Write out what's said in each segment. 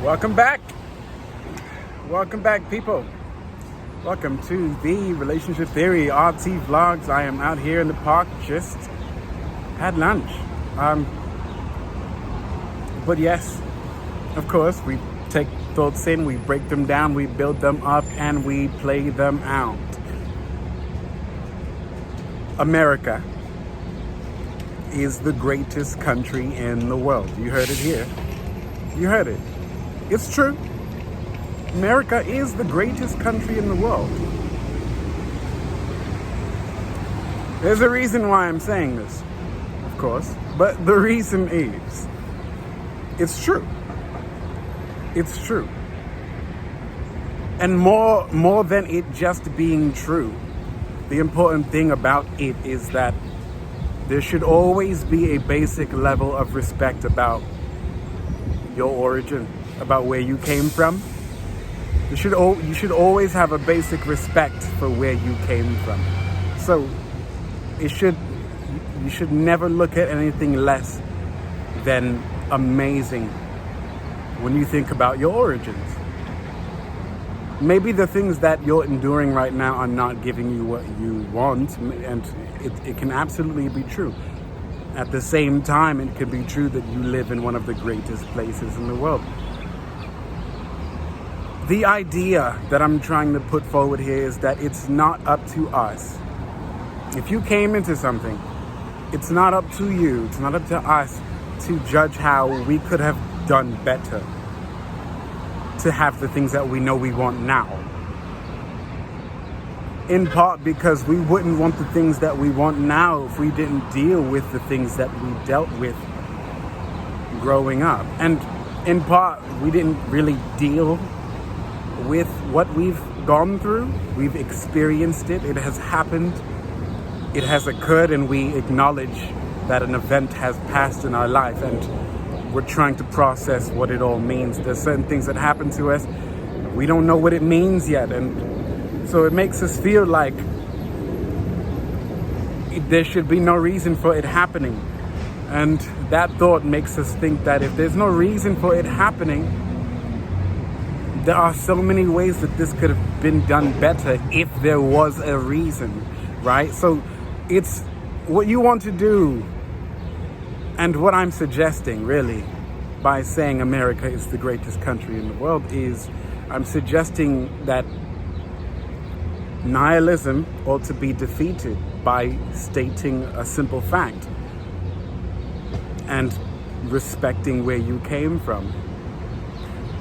Welcome back. Welcome back, people. Welcome to the Relationship Theory RT Vlogs. I am out here in the park, just had lunch. But yes, of course, we take thoughts in, we break them down, we build them up, and we play them out. America is the greatest country in the world. You heard it here. You heard it. It's true. America is the greatest country in the world. There's a reason why I'm saying this, of course, but the reason is, it's true. It's true. And more than it just being true, the important thing about it is that there should always be a basic level of respect about your origin, about where you came from. You should always have a basic respect for where you came from. So you should never look at anything less than amazing when you think about your origins. Maybe the things that you're enduring right now are not giving you what you want, and it can absolutely be true. At the same time, it could be true that you live in one of the greatest places in the world. The idea that I'm trying to put forward here is that it's not up to us. If you came into something, it's not up to you, it's not up to us to judge how we could have done better to have the things that we know we want now. In part because we wouldn't want the things that we want now if we didn't deal with the things that we dealt with growing up. And in part, we didn't really deal with what we've gone through. We've experienced it. It has happened. It has occurred, and we acknowledge that an event has passed in our life, and we're trying to process what it all means. There's certain things that happen to us. We don't know what it means yet, and so it makes us feel like there should be no reason for it happening. And that thought makes us think that if there's no reason for it happening, there are so many ways that this could have been done better if there was a reason, right? So it's what you want to do, and what I'm suggesting really by saying America is the greatest country in the world is I'm suggesting that nihilism ought to be defeated by stating a simple fact and respecting where you came from.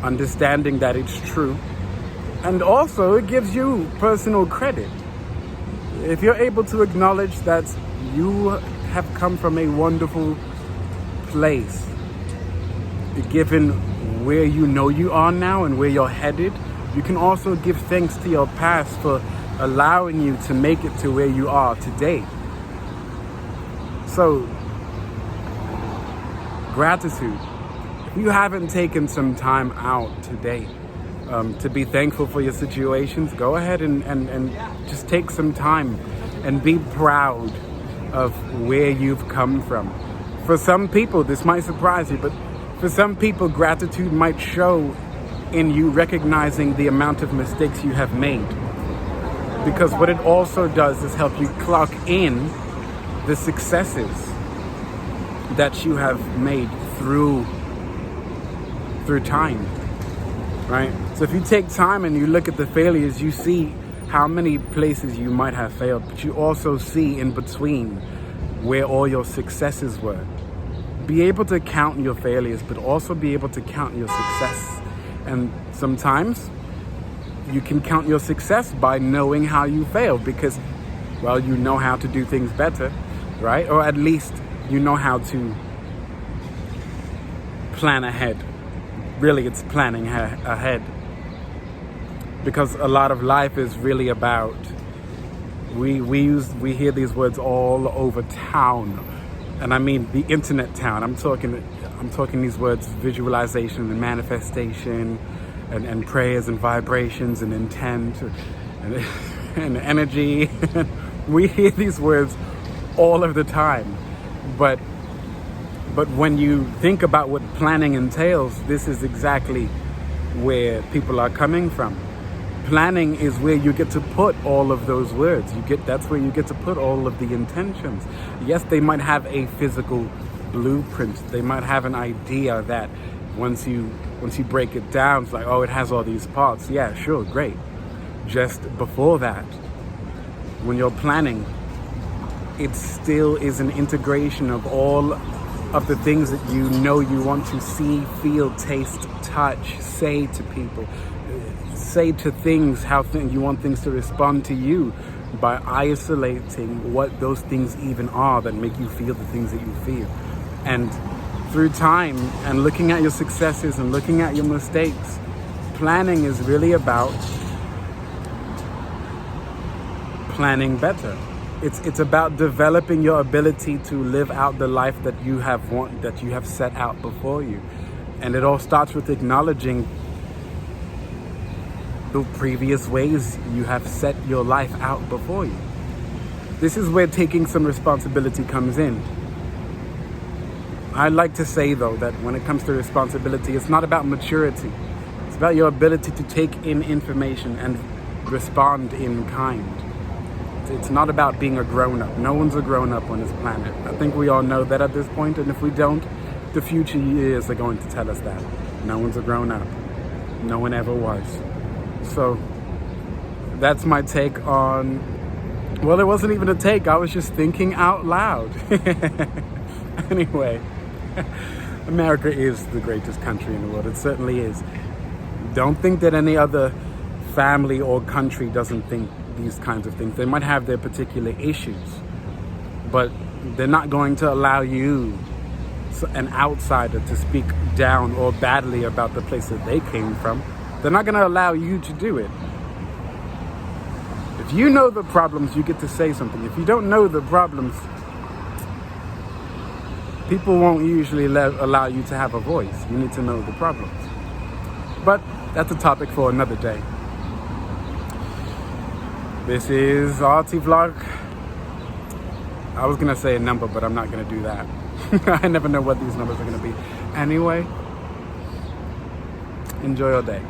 Understanding that it's true, and also it gives you personal credit. If you're able to acknowledge that you have come from a wonderful place, given where you know you are now and where you're headed, you can also give thanks to your past for allowing you to make it to where you are today. So, gratitude. If you haven't taken some time out today to be thankful for your situations, go ahead and just take some time and be proud of where you've come from. For some people, this might surprise you, but for some people, gratitude might show in you recognizing the amount of mistakes you have made. Because what it also does is help you clock in the successes that you have made through time, right? So if you take time and you look at the failures, you see how many places you might have failed, but you also see in between where all your successes were. Be able to count your failures, but also be able to count your success. And sometimes you can count your success by knowing how you failed, because, well, you know how to do things better, right? Or at least you know how to plan ahead. Really, it's planning ahead, because a lot of life is really about, we hear these words all over town, and I mean the internet town. I'm talking these words: visualization and manifestation, and prayers and vibrations and intent and energy. We hear these words all of the time, but when you think about what planning entails, this is exactly where people are coming from. Planning is where you get to put all of those words. That's where you get to put all of the intentions. Yes, they might have a physical blueprint. They might have an idea that once you break it down, it's like, oh, it has all these parts. Yeah, sure, great. Just before that, when you're planning, it still is an integration of all of the things that you know you want to see, feel, taste, touch, say to people. Say to things how you want things to respond to you by isolating what those things even are that make you feel the things that you feel. And through time and looking at your successes and looking at your mistakes, planning is really about planning better. It's about developing your ability to live out the life that you have set out before you. And it all starts with acknowledging the previous ways you have set your life out before you. This is where taking some responsibility comes in. I like to say, though, that when it comes to responsibility, it's not about maturity. It's about your ability to take in information and respond in kind. It's not about being a grown-up. No one's a grown-up on this planet. I think we all know that at this point, and if we don't, the future years are going to tell us that. No one's a grown-up. No one ever was. So that's my take on, well, it wasn't even a take. I was just thinking out loud. Anyway, America is the greatest country in the world. It certainly is. Don't think that any other family or country doesn't think these kinds of things. They might have their particular issues, but they're not going to allow you, an outsider, to speak down or badly about the place that they came from. They're not going to allow you to do it. If you know the problems, you get to say something. If you don't know the problems, people won't usually allow you to have a voice. You need to know the problems. But that's a topic for another day. This is RT Vlog. I was going to say a number, but I'm not going to do that. I never know what these numbers are going to be. Anyway, enjoy your day.